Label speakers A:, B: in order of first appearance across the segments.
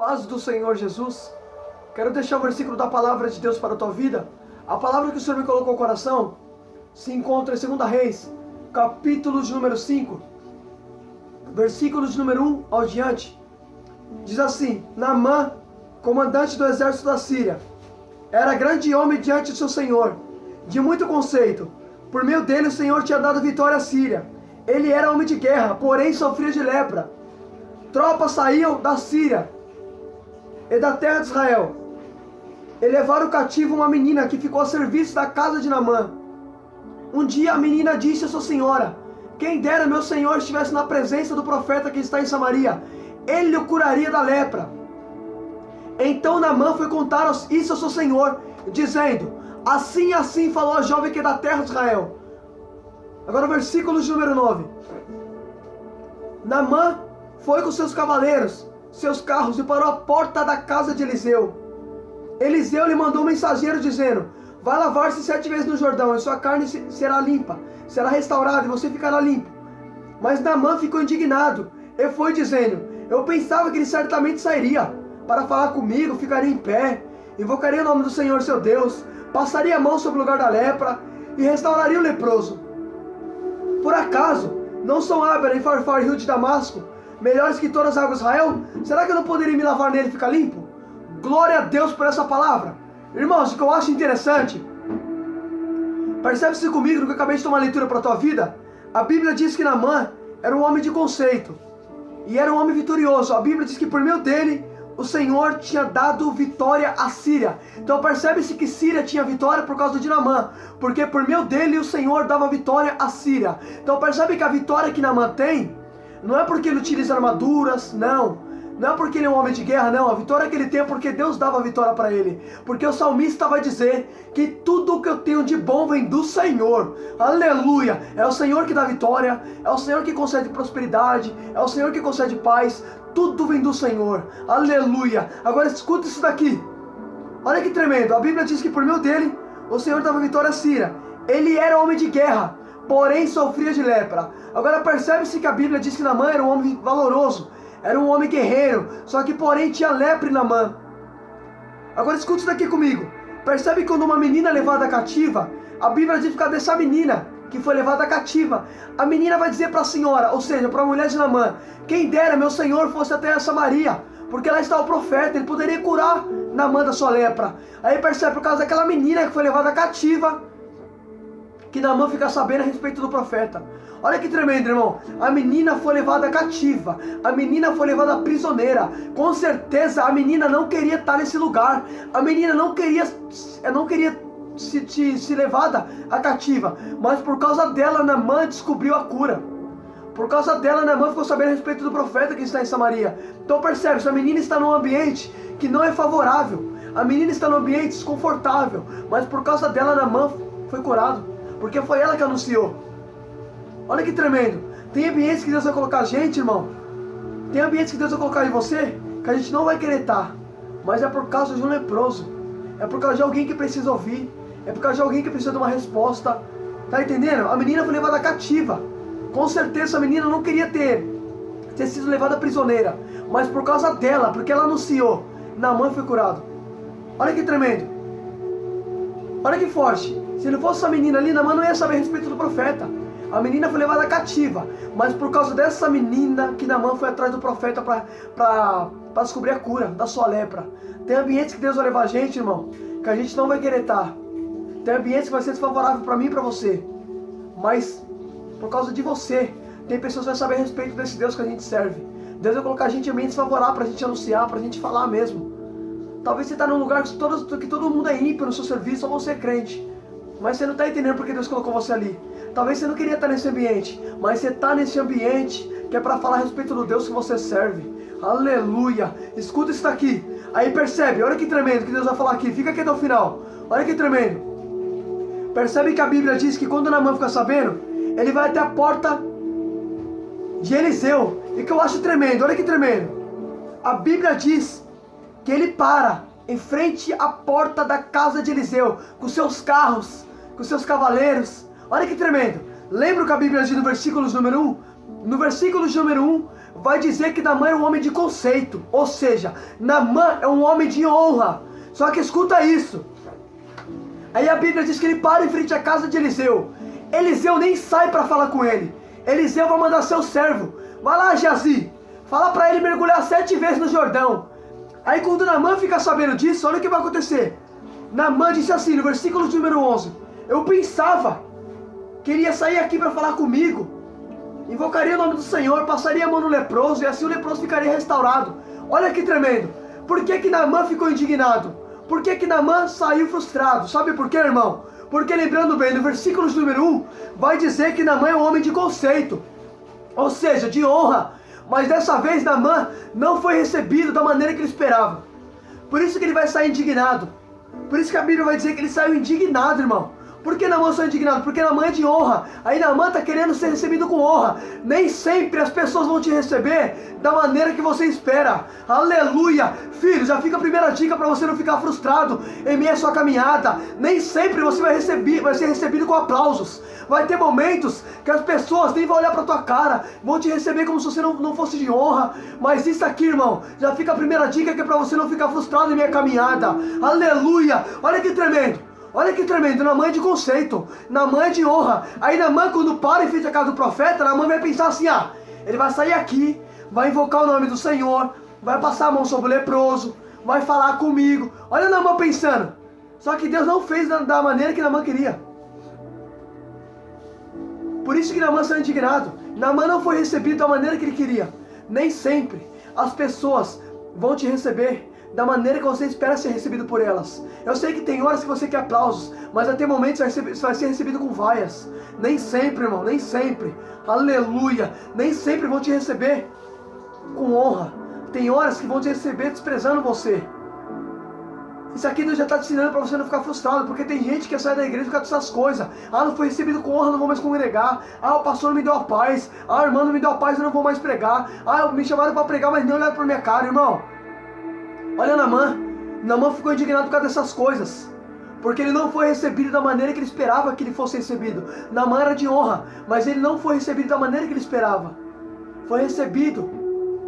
A: Paz do Senhor Jesus. Quero deixar o versículo da palavra de Deus para a tua vida. A palavra que o Senhor me colocou no coração se encontra em 2 Reis, capítulo de número 5, versículos de número 1 ao diante. Diz assim: Naamã, comandante do exército da Síria, era grande homem diante do seu senhor, de muito conceito. Por meio dele o Senhor tinha dado vitória à Síria. Ele era homem de guerra, porém sofria de lepra. Tropas saíam da Síria e da terra de Israel, e levaram cativo uma menina que ficou a serviço da casa de Naamã. Um dia a menina disse à sua senhora: quem dera meu senhor estivesse na presença do profeta que está em Samaria, ele o curaria da lepra. Então Naamã foi contar isso ao seu senhor, dizendo: assim assim falou a jovem que é da terra de Israel. Agora o versículo de número 9. Naamã foi com seus cavaleiros, seus carros, e parou à porta da casa de Eliseu. Eliseu lhe mandou um mensageiro dizendo: vai lavar-se 7 vezes no Jordão, e sua carne será limpa, será restaurada, e você ficará limpo. Mas Naamã ficou indignado, e foi dizendo: eu pensava que ele certamente sairia para falar comigo, ficaria em pé, invocaria o nome do Senhor seu Deus, passaria a mão sobre o lugar da lepra, e restauraria o leproso. Por acaso, não são Abner e Farfar, rio de Damasco, melhores que todas as águas de Israel? Será que eu não poderia me lavar nele e ficar limpo? Glória a Deus por essa palavra. Irmãos, o que eu acho interessante, percebe-se comigo no que eu acabei de tomar leitura para a tua vida. A Bíblia diz que Naamã era um homem de conceito, e era um homem vitorioso. A Bíblia diz que por meio dele o Senhor tinha dado vitória à Síria. Então percebe-se que Síria tinha vitória por causa de Naamã, porque por meio dele o Senhor dava vitória à Síria. Então percebe que a vitória que Naamã tem não é porque ele utiliza armaduras, não é porque ele é um homem de guerra, não. A vitória que ele tem é porque Deus dava a vitória para ele. Porque o salmista vai dizer que tudo o que eu tenho de bom vem do Senhor. Aleluia! É o Senhor que dá vitória, é o Senhor que concede prosperidade, é o Senhor que concede paz. Tudo vem do Senhor. Aleluia! Agora escuta isso daqui. Olha que tremendo. A Bíblia diz que por meio dele o Senhor dava vitória à Síria. Ele era homem de guerra, porém sofria de lepra. Agora percebe-se que a Bíblia diz que Naamã era um homem valoroso, era um homem guerreiro, só que porém tinha lepra em Naamã. Agora escuta isso daqui comigo. Percebe que quando uma menina é levada cativa, a Bíblia diz que dessa menina que foi levada cativa, a menina vai dizer para a senhora, ou seja, para a mulher de Naamã: quem dera meu senhor fosse até Samaria, porque lá está o profeta, ele poderia curar Naamã da sua lepra. Aí percebe, por causa daquela menina que foi levada cativa, que Naamã fica sabendo a respeito do profeta. Olha que tremendo, irmão. A menina foi levada cativa, a menina foi levada prisioneira. Com certeza a menina não queria estar nesse lugar. A menina não queria se levada a cativa. Mas por causa dela, Naamã descobriu a cura. Por causa dela, Naamã ficou sabendo a respeito do profeta que está em Samaria. Então percebe, a menina está num ambiente que não é favorável. A menina está num ambiente desconfortável. Mas por causa dela, Naamã foi curado, porque foi ela que anunciou. Olha que tremendo. Tem ambientes que Deus vai colocar a gente, irmão. Tem ambientes que Deus vai colocar em você, que a gente não vai querer estar. Mas é por causa de um leproso. É por causa de alguém que precisa ouvir. É por causa de alguém que precisa de uma resposta. Tá entendendo? A menina foi levada cativa. Com certeza a menina não queria ter sido levada prisioneira. Mas por causa dela, porque ela anunciou, Naamã foi curado. Olha que tremendo. Olha que forte. Se não fosse essa menina ali, Naamã não ia saber a respeito do profeta. A menina foi levada cativa, mas por causa dessa menina que Naamã foi atrás do profeta para descobrir a cura da sua lepra. Tem ambientes que Deus vai levar a gente, irmão, que a gente não vai querer estar. Tem ambientes que vai ser desfavorável para mim e para você. Mas por causa de você, tem pessoas que vão saber a respeito desse Deus que a gente serve. Deus vai colocar a gente em ambientes favoráveis para a gente anunciar, para a gente falar mesmo. Talvez você está num lugar que todo mundo é ímpio no seu serviço, ou você é crente. Mas você não está entendendo porque Deus colocou você ali. Talvez você não queria estar nesse ambiente, mas você está nesse ambiente que é para falar a respeito do Deus que você serve. Aleluia! Escuta isso daqui. Aí percebe, olha que tremendo que Deus vai falar aqui. Fica aqui até o final. Olha que tremendo. Percebe que a Bíblia diz que quando Naamã fica sabendo, ele vai até a porta de Eliseu. E que eu acho tremendo, olha que tremendo. A Bíblia diz que ele para em frente à porta da casa de Eliseu, com seus carros, com seus cavaleiros. Olha que tremendo. Lembra o que a Bíblia diz no versículo número 1? No versículo número 1, vai dizer que Naamã era um homem de conceito. Ou seja, Naamã é um homem de honra. Só que escuta isso. Aí a Bíblia diz que ele para em frente à casa de Eliseu. Eliseu nem sai para falar com ele. Eliseu vai mandar seu servo. Vai lá, Geazi. Fala para ele mergulhar 7 vezes no Jordão. Aí quando Naamã fica sabendo disso, olha o que vai acontecer. Naamã disse assim, no versículo de número 11. Eu pensava que ele ia sair aqui para falar comigo. Invocaria o nome do Senhor, passaria a mão no leproso e assim o leproso ficaria restaurado. Olha que tremendo. Por que Naamã ficou indignado? Por que Naamã saiu frustrado? Sabe por quê, irmão? Porque lembrando bem, no versículo de número 1, vai dizer que Naamã é um homem de conceito. Ou seja, de honra. Mas dessa vez Naamã não foi recebido da maneira que ele esperava. Por isso que ele vai sair indignado. Por isso que a Bíblia vai dizer que ele saiu indignado, irmão. Por que Naamã saiu indignado? Porque Naamã é de honra. Aí Naamã está querendo ser recebido com honra. Nem sempre as pessoas vão te receber da maneira que você espera. Aleluia! Filho, já fica a primeira dica para você não ficar frustrado em meio à sua caminhada. Nem sempre você vai ser recebido com aplausos. Vai ter momentos que as pessoas nem vão olhar para tua cara, vão te receber como se você não fosse de honra. Mas isso aqui, irmão, já fica a primeira dica que é para você não ficar frustrado em meio à caminhada. Aleluia! Olha que tremendo! Olha que tremendo, Naamã é de conceito, Naamã é de honra. Aí Naamã, quando para em frente à casa do profeta, Naamã vai pensar assim, ele vai sair aqui, vai invocar o nome do Senhor, vai passar a mão sobre o leproso, vai falar comigo. Olha Naamã pensando. Só que Deus não fez da maneira que Naamã queria. Por isso que Naamã saiu indignado. Naamã não foi recebido da maneira que ele queria. Nem sempre as pessoas vão te receber da maneira que você espera ser recebido por elas. Eu sei que tem horas que você quer aplausos, mas vai ter momentos que você vai ser recebido com vaias. Nem sempre, irmão, nem sempre. Aleluia! Nem sempre vão te receber com honra. Tem horas que vão te receber desprezando você. Isso aqui Deus já está te ensinando para você não ficar frustrado, porque tem gente que sai da igreja por causa dessas coisas. Não foi recebido com honra, não vou mais congregar. O pastor não me deu a paz. A irmã não me deu a paz, eu não vou mais pregar. Me chamaram para pregar, mas nem olharam para minha cara, irmão. Olha Naamã. Naamã ficou indignado por causa dessas coisas. Porque ele não foi recebido da maneira que ele esperava que ele fosse recebido. Naamã era de honra, mas ele não foi recebido da maneira que ele esperava. Foi recebido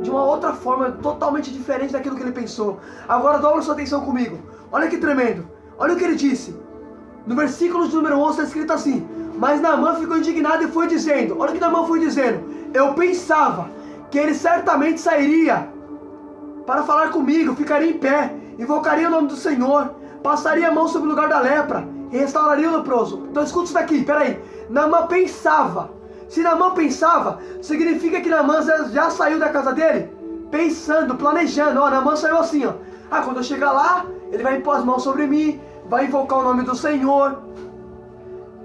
A: de uma outra forma, totalmente diferente daquilo que ele pensou. Agora dobra sua atenção comigo. Olha que tremendo. Olha o que ele disse. No versículo de número 11 está escrito assim. Mas Naamã ficou indignado e foi dizendo. Olha o que Naamã foi dizendo. Eu pensava que ele certamente sairia para falar comigo, ficaria em pé, invocaria o nome do Senhor, passaria a mão sobre o lugar da lepra e restauraria o leproso. Então escuta isso daqui, peraí. Naamã pensava. Se Naamã pensava, significa que Naamã já saiu da casa dele pensando, planejando. Naamã saiu assim, quando eu chegar lá, ele vai impor as mãos sobre mim, vai invocar o nome do Senhor.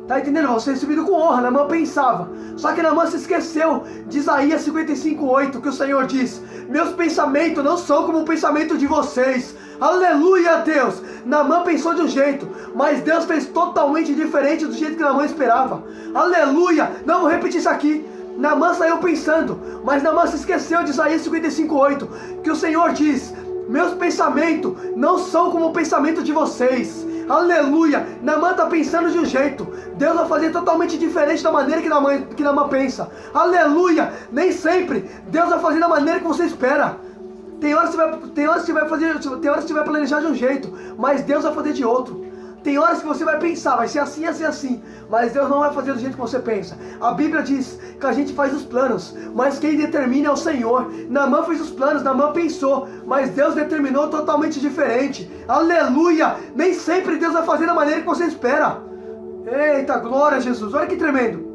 A: Tá entendendo? Você recebido com honra. Naamã pensava. Só que Naamã se esqueceu de Isaías 55:8, que o Senhor diz: meus pensamentos não são como o pensamento de vocês. Aleluia, Deus! Naamã pensou de um jeito, mas Deus fez totalmente diferente do jeito que Naamã esperava. Aleluia! Não, vou repetir isso aqui. Naamã saiu pensando, mas Naamã se esqueceu de Isaías 55:8, que o Senhor diz: meus pensamentos não são como o pensamento de vocês. Aleluia! Naamã está pensando de um jeito, Deus vai fazer totalmente diferente da maneira que Naamã pensa. Aleluia! Nem sempre Deus vai fazer da maneira que você espera. Tem horas que você vai planejar de um jeito, mas Deus vai fazer de outro. Tem horas que você vai pensar, vai ser assim, mas Deus não vai fazer do jeito que você pensa. A Bíblia diz que a gente faz os planos, mas quem determina é o Senhor. Naamã fez os planos, Naamã pensou, mas Deus determinou totalmente diferente. Aleluia! Nem sempre Deus vai fazer da maneira que você espera. Eita, glória a Jesus, olha que tremendo.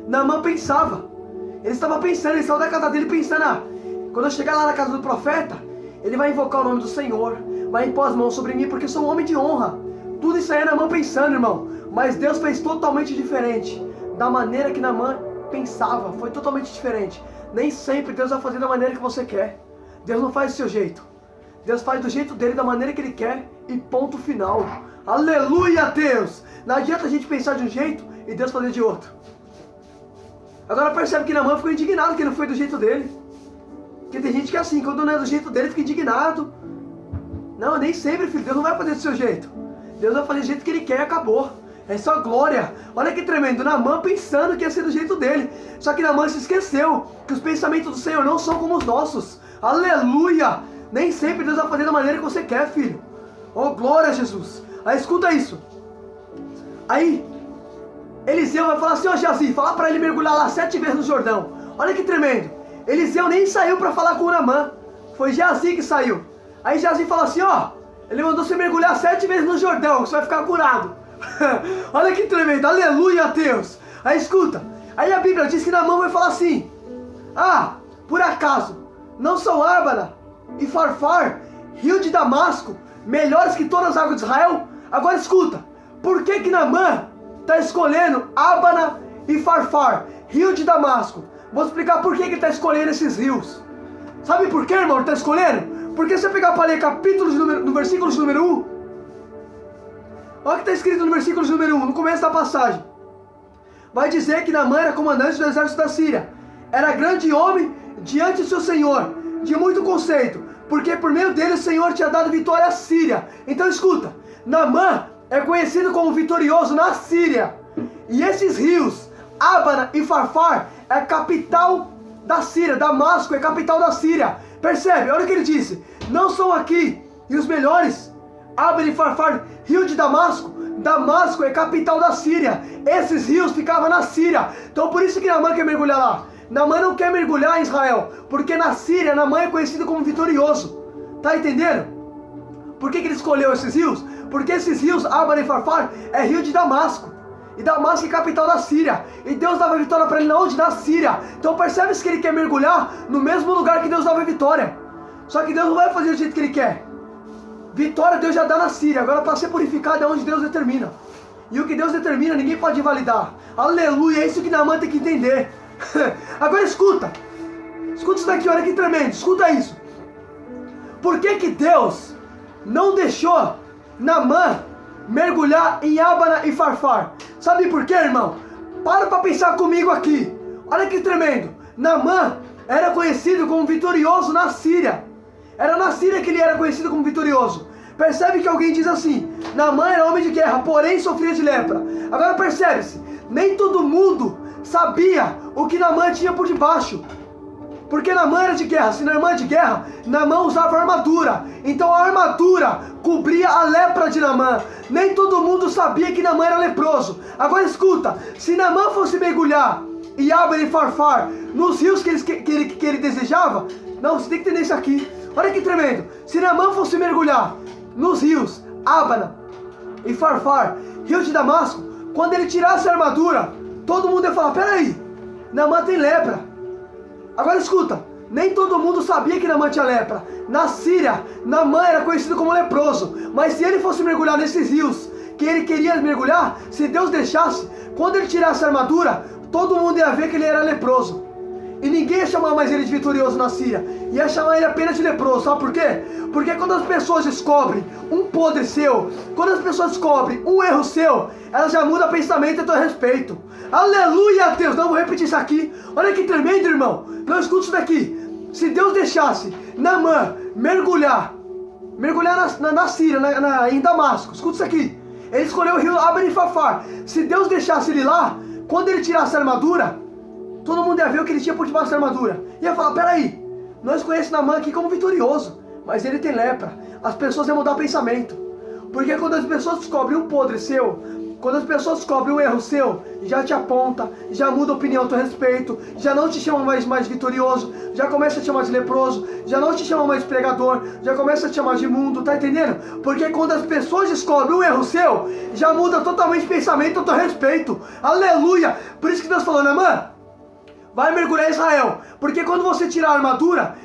A: Naamã pensava, ele estava pensando, ele saiu da casa dele pensando, quando eu chegar lá na casa do profeta, ele vai invocar o nome do Senhor, vai impor as mãos sobre mim, porque eu sou um homem de honra. Tudo isso aí é Naamã pensando, irmão. Mas Deus fez totalmente diferente da maneira que Naamã pensava. Foi totalmente diferente. Nem sempre Deus vai fazer da maneira que você quer. Deus não faz do seu jeito. Deus faz do jeito dele, da maneira que ele quer. E ponto final. Aleluia, Deus! Não adianta a gente pensar de um jeito e Deus fazer de outro. Agora percebe que Naamã ficou indignado que não foi do jeito dele. Porque tem gente que é assim, quando não é do jeito dele, fica indignado. Não, nem sempre, filho. Deus não vai fazer do seu jeito. Deus vai fazer do jeito que ele quer e acabou. É só glória. Olha que tremendo. Naamã pensando que ia ser do jeito dele. Só que Naamã se esqueceu que os pensamentos do Senhor não são como os nossos. Aleluia. Nem sempre Deus vai fazer da maneira que você quer, filho. Oh, glória a Jesus. Aí escuta isso. Aí Eliseu vai falar assim: ó, Geazi, fala para ele mergulhar lá 7 vezes no Jordão. Olha que tremendo. Eliseu nem saiu para falar com o Naamã. Foi Geazi que saiu. Aí Geazi fala assim: ó, ele mandou você mergulhar 7 vezes no Jordão, que você vai ficar curado. Olha que tremendo, aleluia a Deus. Aí escuta, aí a Bíblia diz que Naamã vai falar assim: ah, por acaso não são Ábana e Farfar, rio de Damasco, melhores que todas as águas de Israel? Agora escuta, por que que Naamã está escolhendo Ábana e Farfar, rio de Damasco? Vou explicar por que que ele está escolhendo esses rios. Sabe por que, irmão, ele está escolhendo? Porque se você pegar para ler capítulos no versículo número 1, olha o que está escrito no versículo número 1, no começo da passagem. Vai dizer que Naamã era comandante do exército da Síria. Era grande homem diante do seu senhor, de muito conceito, porque por meio dele o Senhor tinha dado vitória à Síria. Então escuta, Naamã é conhecido como vitorioso na Síria. E esses rios, Ábana e Farfar, é a capital da Síria. Damasco é a capital da Síria. Percebe? Olha o que ele disse: não são aqui e os melhores, Ábana e Farfar, rio de Damasco. Damasco é capital da Síria. Esses rios ficavam na Síria. Então por isso que Naamã quer mergulhar lá. Naamã não quer mergulhar em Israel, porque na Síria Naamã é conhecido como vitorioso. Tá entendendo? Por que que ele escolheu esses rios? Porque esses rios, Ábana e Farfar, é rio de Damasco. E Damasco é capital da Síria. E Deus dava vitória para ele onde? Na Síria. Então percebe-se que ele quer mergulhar no mesmo lugar que Deus dava vitória. Só que Deus não vai fazer do jeito que ele quer. Vitória Deus já dá na Síria. Agora para ser purificado é onde Deus determina. E o que Deus determina ninguém pode invalidar. Aleluia, é isso que Naamã tem que entender. Agora escuta. Escuta isso daqui, olha que tremendo. Escuta isso. Por que que Deus não deixou Naamã mergulhar em Ábana e Farfar? Sabe por quê, irmão? Para pensar comigo aqui. Olha que tremendo. Naamã era conhecido como vitorioso na Síria. Era na Síria que ele era conhecido como vitorioso. Percebe que alguém diz assim: Naamã era homem de guerra, porém sofria de lepra. Agora percebe-se, nem todo mundo sabia o que Naamã tinha por debaixo. Porque Naamã era de guerra. Se Naamã é de guerra, Naamã usava armadura. Então a armadura cobria a lepra de Naamã. Nem todo mundo sabia que Naamã era leproso. Agora escuta, se Naamã fosse mergulhar em Ábana e Farfar, nos rios que ele desejava, não, você tem que entender isso aqui. Olha que tremendo. Se Naamã fosse mergulhar nos rios Ábana e Farfar, rio de Damasco, quando ele tirasse a armadura, todo mundo ia falar: peraí, Naamã tem lepra. Agora escuta, nem todo mundo sabia que Naamã tinha lepra. Na Síria, Naamã era conhecido como leproso. Mas se ele fosse mergulhar nesses rios que ele queria mergulhar, se Deus deixasse, quando ele tirasse a armadura, todo mundo ia ver que ele era leproso. E ninguém ia chamar mais ele de vitorioso na Síria. Ia chamar ele apenas de leproso. Sabe por quê? Porque quando as pessoas descobrem um podre seu, quando as pessoas descobrem um erro seu, elas já mudam pensamento a teu respeito. Aleluia a Deus. Não vou repetir isso aqui. Olha que tremendo, irmão. Não escuta isso daqui. Se Deus deixasse Naamã mergulhar na Síria, em Damasco, escuta isso aqui. Ele escolheu o rio Ábana e Farfar. Se Deus deixasse ele lá, quando ele tirasse a armadura, todo mundo ia ver o que ele tinha por debaixo da armadura. Ia falar: peraí, nós conhecemos Naamã aqui como vitorioso, mas ele tem lepra. As pessoas iam mudar o pensamento. Porque quando as pessoas descobrem um podre seu, quando as pessoas descobrem um erro seu, já te aponta, já muda a opinião a teu respeito, já não te chama mais vitorioso, já começa a te chamar de leproso, já não te chama mais de pregador, já começa a te chamar de imundo, tá entendendo? Porque quando as pessoas descobrem um erro seu, já muda totalmente o pensamento a teu respeito. Aleluia! Por isso que Deus falou: Naamã, vai mergulhar em Israel, porque quando você tirar a armadura,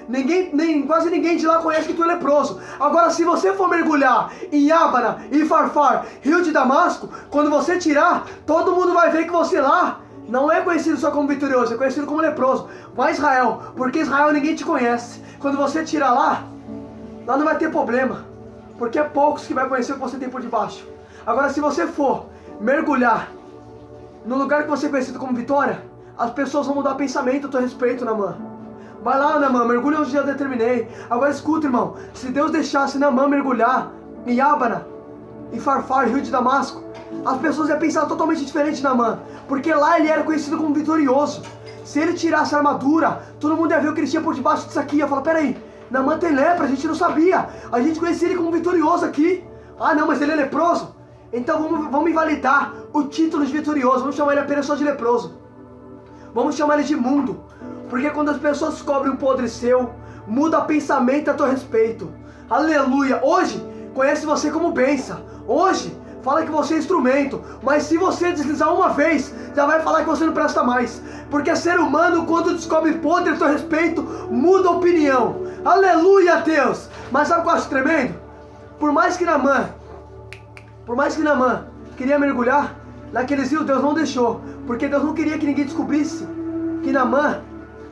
A: quase ninguém de lá conhece que tu é leproso. Agora, se você for mergulhar em Ábana e Farfar, rio de Damasco, quando você tirar, todo mundo vai ver que você lá não é conhecido só como vitorioso, é conhecido como leproso. Vai a Israel, porque Israel ninguém te conhece. Quando você tirar lá não vai ter problema, porque é poucos que vai conhecer o que você tem por debaixo. Agora, se você for mergulhar no lugar que você é conhecido como vitória, as pessoas vão mudar pensamento a teu respeito, Naamã. Vai lá, Naamã, mergulha onde eu determinei. Agora escuta, irmão. Se Deus deixasse Naamã mergulhar em Ábana, em Farfar, rio de Damasco, as pessoas iam pensar totalmente diferente de Naamã, porque lá ele era conhecido como vitorioso. Se ele tirasse a armadura, todo mundo ia ver o que ele tinha por debaixo disso aqui, ia falar, peraí, Naamã tem lepra, a gente não sabia, a gente conhecia ele como vitorioso aqui. Ah não, mas ele é leproso? Então vamos invalidar o título de vitorioso, vamos chamar ele apenas só de leproso. Vamos chamar ele de imundo, porque quando as pessoas descobrem um podre seu, muda pensamento a teu respeito. Aleluia! Hoje, conhece você como bênção. Hoje, fala que você é instrumento. Mas se você deslizar uma vez, já vai falar que você não presta mais. Porque ser humano, quando descobre podre a teu respeito, muda a opinião. Aleluia, Deus! Mas sabe o que eu acho tremendo? Por mais que Naamã queria mergulhar, naqueles rios Deus não deixou. Porque Deus não queria que ninguém descobrisse que Naamã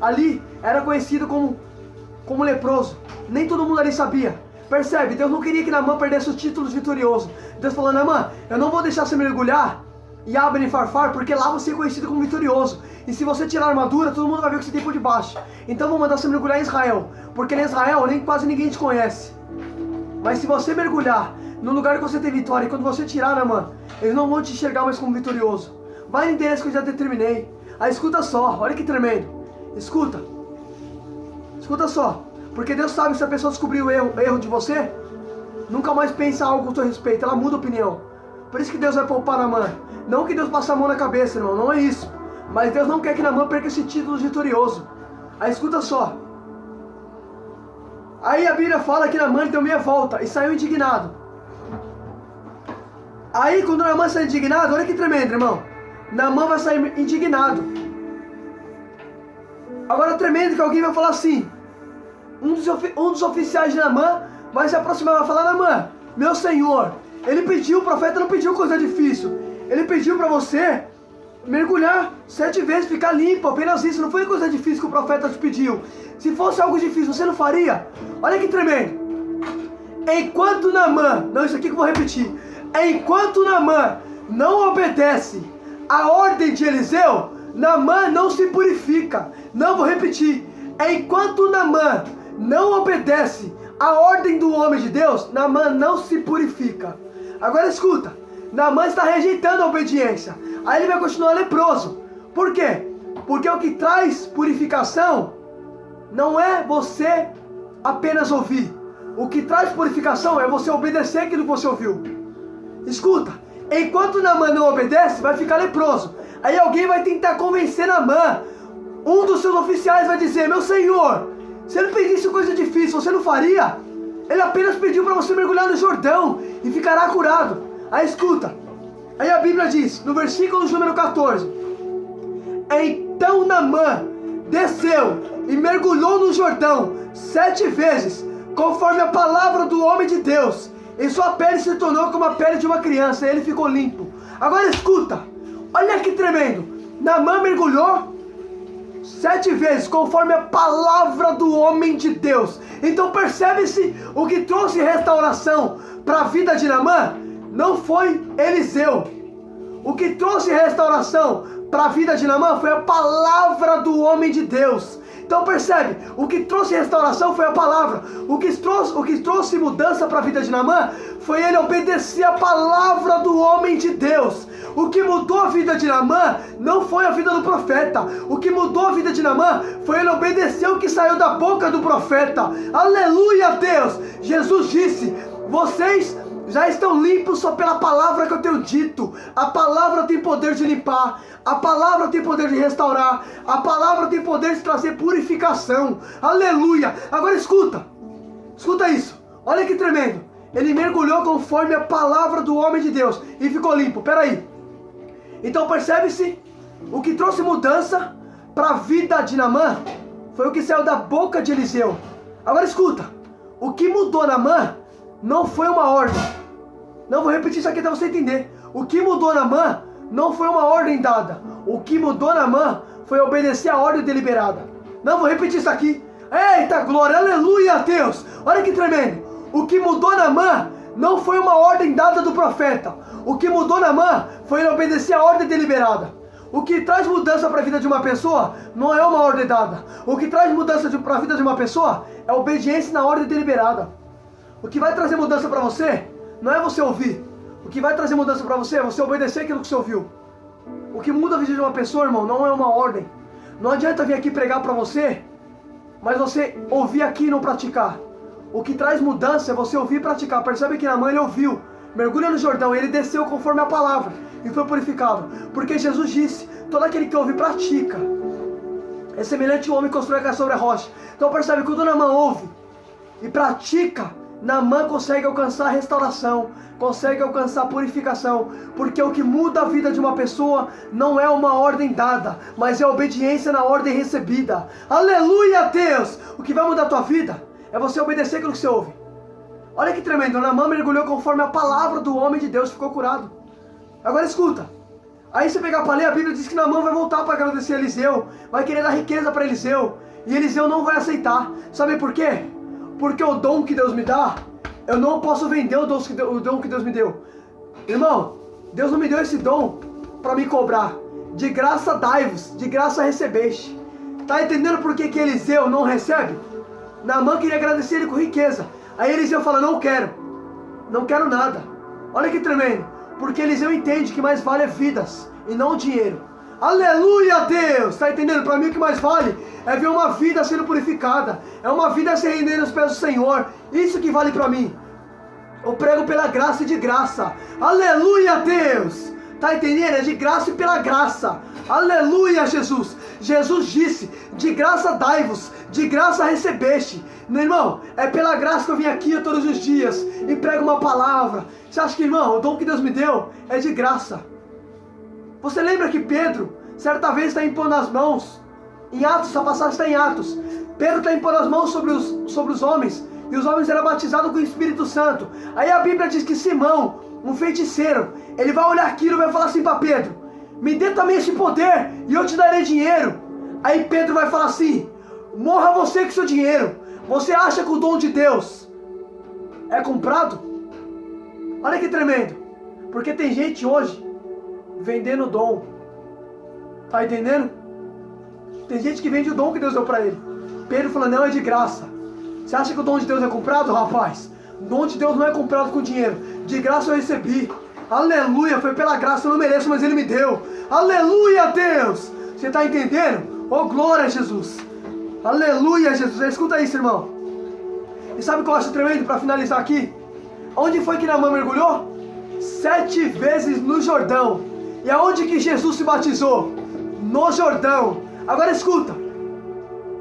A: ali era conhecido como leproso. Nem todo mundo ali sabia. Percebe? Deus não queria que Naamã perdesse os títulos vitoriosos. Deus falou, Naamã, eu não vou deixar você mergulhar em Abner e Farfar, porque lá você é conhecido como vitorioso. E se você tirar a armadura, todo mundo vai ver o que você tem por debaixo. Então eu vou mandar você mergulhar em Israel, porque em Israel quase ninguém te conhece. Mas se você mergulhar no lugar que você tem vitória, e quando você tirar, Naamã, eles não vão te enxergar mais como vitorioso. Vai no endereço que eu já determinei. Aí escuta só, olha que tremendo. Escuta só. Porque Deus sabe, se a pessoa descobrir o erro de você, nunca mais pensa algo com o teu respeito, ela muda a opinião. Por isso que Deus vai poupar Naamã. Não que Deus passe a mão na cabeça, irmão, não é isso. Mas Deus não quer que Naamã perca esse título vitorioso. Aí escuta só. Aí a Bíblia fala que Naamã deu meia volta e saiu indignado. Aí quando Naamã sai indignado, olha que tremendo, irmão. Naamã vai sair indignado. Agora tremendo que alguém vai falar assim. Um dos oficiais de Naamã vai se aproximar e vai falar, Naamã, meu senhor, o profeta não pediu coisa difícil. Ele pediu para você mergulhar 7 vezes, ficar limpo, apenas isso. Não foi coisa difícil que o profeta te pediu. Se fosse algo difícil, você não faria? Olha que tremendo. Enquanto Naamã, não, isso aqui que eu vou repetir. Enquanto Naamã não obedece a ordem de Eliseu, Naamã não se purifica. Não, vou repetir. Enquanto Naamã não obedece a ordem do homem de Deus, Naamã não se purifica. Agora escuta, Naamã está rejeitando a obediência. Aí ele vai continuar leproso. Por quê? Porque o que traz purificação não é você apenas ouvir. O que traz purificação é você obedecer aquilo que você ouviu. Escuta, enquanto Naamã não obedece, vai ficar leproso. Aí alguém vai tentar convencer Naamã. Um dos seus oficiais vai dizer, meu senhor, se ele pedisse coisa difícil, você não faria? Ele apenas pediu para você mergulhar no Jordão e ficará curado. Aí escuta, aí a Bíblia diz, no versículo número 14, então Naamã desceu e mergulhou no Jordão 7 vezes, conforme a palavra do homem de Deus, e sua pele se tornou como a pele de uma criança, e ele ficou limpo. Agora escuta, olha que tremendo, Naamã mergulhou 7 vezes, conforme a palavra do homem de Deus. Então percebe-se, o que trouxe restauração para a vida de Naamã não foi Eliseu. O que trouxe restauração para a vida de Naamã foi a palavra do homem de Deus. Então percebe, o que trouxe restauração foi a palavra. O que trouxe mudança para a vida de Naamã foi ele obedecer a palavra do homem de Deus. O que mudou a vida de Naamã não foi a vida do profeta. O que mudou a vida de Naamã foi ele obedecer o que saiu da boca do profeta. Aleluia, Deus! Jesus disse, vocês já estão limpos só pela palavra que eu tenho dito. A palavra tem poder de limpar. A palavra tem poder de restaurar. A palavra tem poder de trazer purificação. Aleluia! Agora escuta. Escuta isso. Olha que tremendo. Ele mergulhou conforme a palavra do homem de Deus e ficou limpo. Peraí. Então percebe-se, o que trouxe mudança para a vida de Naamã foi o que saiu da boca de Eliseu. Agora escuta. O que mudou Naamã não foi uma ordem. Não, vou repetir isso aqui até você entender. O que mudou Naamã não foi uma ordem dada. O que mudou Naamã foi obedecer a ordem deliberada. Não, vou repetir isso aqui. Eita glória, aleluia, Deus. Olha que tremendo. O que mudou Naamã não foi uma ordem dada do profeta. O que mudou Naamã foi ele obedecer a ordem deliberada. O que traz mudança para a vida de uma pessoa não é uma ordem dada. O que traz mudança para a vida de uma pessoa é obediência na ordem deliberada. O que vai trazer mudança para você não é você ouvir. O que vai trazer mudança para você é você obedecer aquilo que você ouviu. O que muda a vida de uma pessoa, irmão, não é uma ordem. Não adianta vir aqui pregar para você, mas você ouvir aqui e não praticar. O que traz mudança é você ouvir e praticar. Percebe que Naamã ele ouviu, mergulha no Jordão, ele desceu conforme a palavra e foi purificado. Porque Jesus disse, todo aquele que ouve e pratica é semelhante ao homem que constrói a casa sobre a rocha. Então percebe que quando Naamã ouve e pratica, Naamã consegue alcançar a restauração, consegue alcançar a purificação, porque o que muda a vida de uma pessoa não é uma ordem dada, mas é a obediência na ordem recebida. Aleluia, Deus! O que vai mudar a tua vida é você obedecer aquilo que você ouve. Olha que tremendo, Naamã mergulhou conforme a palavra do homem de Deus, ficou curado. Agora escuta, aí você pegar para ler, a Bíblia diz que Naamã vai voltar para agradecer a Eliseu, vai querer dar riqueza para Eliseu, e Eliseu não vai aceitar. Sabe por quê? Porque o dom que Deus me dá, eu não posso vender o dom que Deus me deu. Irmão, Deus não me deu esse dom para me cobrar. De graça dai-vos, de graça recebeste. Tá entendendo por que Eliseu não recebe? Naamã queria agradecer ele com riqueza. Aí Eliseu fala, não quero nada. Olha que tremendo. Porque Eliseu entende que mais vale é vidas e não dinheiro. Aleluia, Deus! Tá entendendo? Para mim o que mais vale é ver uma vida sendo purificada. É uma vida se rendendo aos pés do Senhor. Isso que vale para mim. Eu prego pela graça e de graça. Aleluia, Deus! Tá entendendo? É de graça e pela graça. Aleluia, Jesus! Jesus disse, de graça dai-vos, de graça recebeste. Meu irmão, é pela graça que eu vim aqui todos os dias e prego uma palavra. Você acha que, irmão, o dom que Deus me deu é de graça? Você lembra que Pedro, certa vez, está impondo as mãos, em Atos, essa passagem está em Atos, Pedro está impondo as mãos sobre os homens, e os homens eram batizados com o Espírito Santo. Aí a Bíblia diz que Simão, um feiticeiro, ele vai olhar aquilo e vai falar assim para Pedro, me dê também esse poder, e eu te darei dinheiro. Aí Pedro vai falar assim, morra você com seu dinheiro. Você acha que o dom de Deus é comprado? Olha que tremendo, porque tem gente hoje vendendo o dom. Tá entendendo? Tem gente que vende o dom que Deus deu para ele. Pedro fala, não, é de graça. Você acha que o dom de Deus é comprado, rapaz? O dom de Deus não é comprado com dinheiro. De graça eu recebi. Aleluia, foi pela graça, eu não mereço, mas ele me deu. Aleluia, Deus! Você tá entendendo? Oh, glória a Jesus. Aleluia, Jesus. Escuta isso, irmão. E sabe o que eu acho tremendo para finalizar aqui? Onde foi que Naamã mergulhou? 7 vezes no Jordão. E aonde que Jesus se batizou? No Jordão. Agora escuta.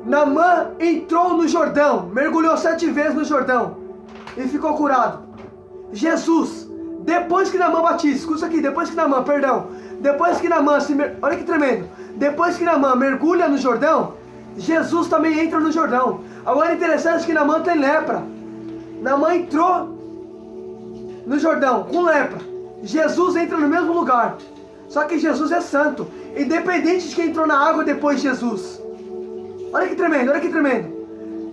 A: Naamã entrou no Jordão, mergulhou 7 vezes no Jordão e ficou curado. Jesus, depois que Naamã batiza, escuta isso aqui, depois que Naamã olha que tremendo, depois que Naamã mergulha no Jordão, Jesus também entra no Jordão. Agora é interessante que Naamã tem lepra. Naamã entrou no Jordão com lepra. Jesus entra no mesmo lugar. Só que Jesus é santo, independente de quem entrou na água depois de Jesus. Olha que tremendo, olha que tremendo.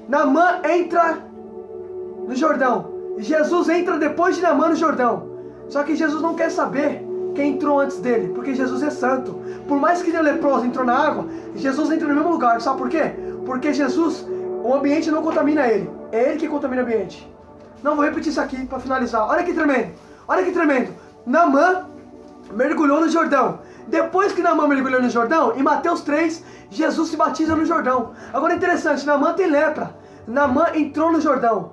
A: Naamã entra no Jordão. Jesus entra depois de Naamã no Jordão. Só que Jesus não quer saber quem entrou antes dele, porque Jesus é santo. Por mais que o leproso entrou na água, Jesus entra no mesmo lugar. Sabe por quê? Porque Jesus, o ambiente não contamina ele. É ele que contamina o ambiente. Não, vou repetir isso aqui para finalizar. Olha que tremendo. Olha que tremendo. Naamã mergulhou no Jordão. Depois que Naamã mergulhou no Jordão, em Mateus 3, Jesus se batiza no Jordão. Agora é interessante, Naamã tem lepra. Naamã entrou no Jordão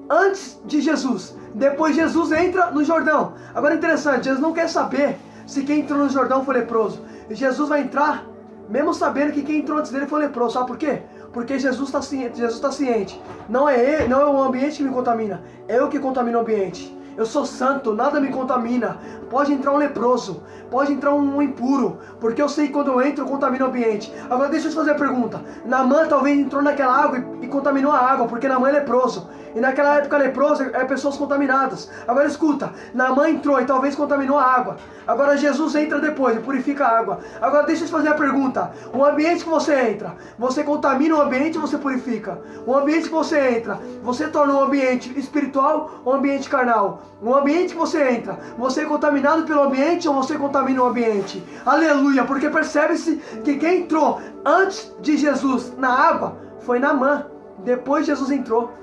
A: antes de Jesus. Depois Jesus entra no Jordão. Agora é interessante, Jesus não quer saber se quem entrou no Jordão foi leproso. Jesus vai entrar, mesmo sabendo que quem entrou antes dele foi leproso. Sabe por quê? Porque Jesus está ciente. Não é ele, não é o ambiente que me contamina, é eu que contamino o ambiente. Eu sou santo, nada me contamina. Pode entrar um leproso, pode entrar um impuro, porque eu sei que quando eu entro eu contamino o ambiente. Agora deixa eu te fazer a pergunta. Naamã talvez entrou naquela água e contaminou a água, porque Naamã é leproso. E naquela época leproso é pessoas contaminadas. Agora escuta, Naamã entrou e talvez contaminou a água. Agora Jesus entra depois e purifica a água. Agora deixa eu te fazer a pergunta. O ambiente que você entra, você contamina o ambiente ou você purifica? O ambiente que você entra, você torna um ambiente espiritual ou um ambiente carnal? O ambiente que você entra, você é contaminado pelo ambiente ou você contamina o ambiente? Aleluia, porque percebe-se que quem entrou antes de Jesus na água foi Naamã. Depois Jesus entrou.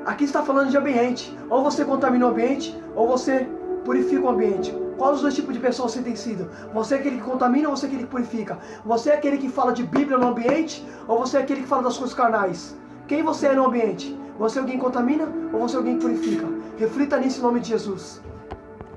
A: Aqui está falando de ambiente. Ou você contamina o ambiente, ou você purifica o ambiente. Qual dos dois tipos de pessoa você tem sido? Você é aquele que contamina ou você é aquele que purifica? Você é aquele que fala de Bíblia no ambiente, ou você é aquele que fala das coisas carnais? Quem você é no ambiente? Você é alguém que contamina ou você é alguém que purifica? Reflita nisso em nome de Jesus.